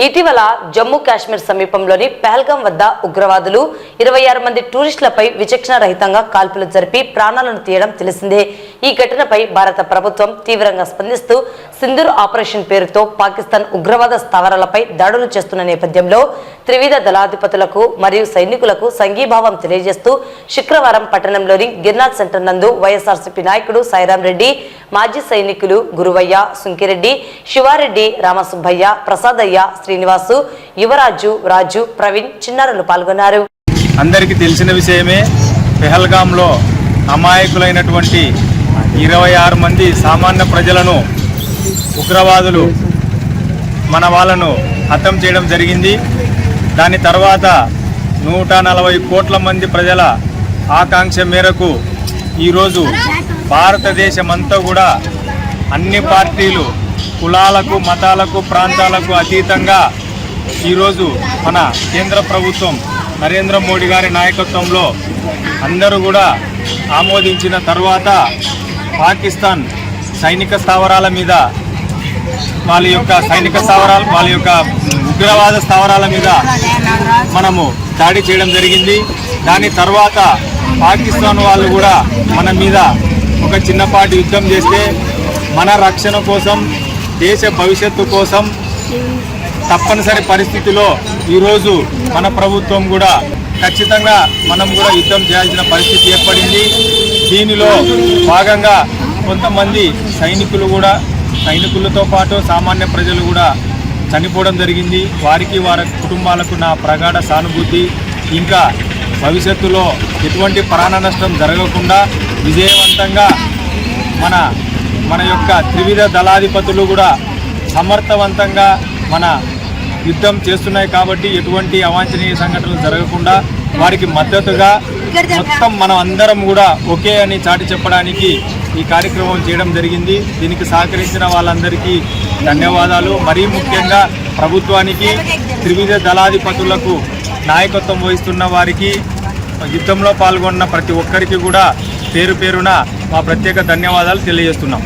ఇటీవల జమ్మూ కాశ్మీర్ సమీపంలోని పహల్గాం వద్ద ఉగ్రవాదులు 26 మంది టూరిస్టులపై విచక్షణ రహితంగా కాల్పులు జరిపి ప్రాణాలను తీయడం తెలిసిందే. ఈ ఘటనపై భారత ప్రభుత్వం తీవ్రంగా స్పందిస్తూ సింధూర్ ఆపరేషన్ పేరుతో పాకిస్తాన్ ఉగ్రవాద స్థావరాలపై దాడులు చేస్తున్న నేపథ్యంలో త్రివిధ దళాధిపతులకు మరియు సైనికులకు సంఘీభావం తెలియజేస్తూ శుక్రవారం పట్టణంలోని గిర్నార్ సెంటర్ నందు వైఎస్ఆర్సీపీ నాయకుడు సాయిరాం రెడ్డి, మాజీ సైనికులు గురువయ్య, సుంకిరెడ్డి, శివారెడ్డి, రామసుబ్బయ్య, ప్రసాదయ్య, శ్రీనివాసు, యువరాజు, రాజు, ప్రవీణ్ చిన్నారులు పాల్గొన్నారు. అందరికీ తెలిసిన విషయమే, పెహల్గాంలో అమాయకులైనటువంటి 26 మంది సామాన్య ప్రజలను ఉగ్రవాదులు మన వాళ్ళను హతం చేయడం జరిగింది. దాని తర్వాత 140 కోట్ల మంది ప్రజల ఆకాంక్ష మేరకు ఈరోజు భారతదేశమంతా కూడా అన్ని పార్టీలు, కులాలకు, మతాలకు, ప్రాంతాలకు అతీతంగా ఈరోజు మన కేంద్ర ప్రభుత్వం నరేంద్ర మోడీ గారి నాయకత్వంలో అందరూ కూడా ఆమోదించిన తర్వాత పాకిస్తాన్ సైనిక స్థావరాల మీద వాళ్ళ యొక్క ఉగ్రవాద స్థావరాల మీద మనము దాడి చేయడం జరిగింది. దాని తర్వాత పాకిస్తాన్ వాళ్ళు కూడా మన మీద ఒక చిన్నపాటి యుద్ధం చేస్తే మన రక్షణ కోసం, దేశ భవిష్యత్తు కోసం తప్పనిసరి పరిస్థితిలో ఈరోజు మన ప్రభుత్వం కూడా ఖచ్చితంగా మనం కూడా యుద్ధం చేయాల్సిన పరిస్థితి ఏర్పడింది. దీనిలో భాగంగా కొంతమంది సైనికులతో పాటు సామాన్య ప్రజలు కూడా చనిపోవడం జరిగింది. వారికి, వారి కుటుంబాలకు నా ప్రగాఢ సానుభూతి. ఇంకా భవిష్యత్తులో ఎటువంటి ప్రాణ నష్టం జరగకుండా విజయవంతంగా మన యొక్క త్రివిధ దళాధిపతులు కూడా సమర్థవంతంగా మన యుద్ధం చేస్తున్నాయి కాబట్టి ఎటువంటి అవాంఛనీయ సంఘటనలు జరగకుండా వారికి మద్దతుగా మొత్తం మనం అందరం కూడా ఒకే అని చాటి చెప్పడానికి ఈ కార్యక్రమం చేయడం జరిగింది. దీనికి సహకరించిన వాళ్ళందరికీ ధన్యవాదాలు. మరీ ముఖ్యంగా ప్రభుత్వానికి, త్రివిధ దళాధిపతులకు నాయకత్వం వహిస్తున్న వారికి, యుద్ధంలో పాల్గొన్న ప్రతి ఒక్కరికి కూడా పేరు పేరున మా ప్రత్యేక ధన్యవాదాలు తెలియజేస్తున్నాం.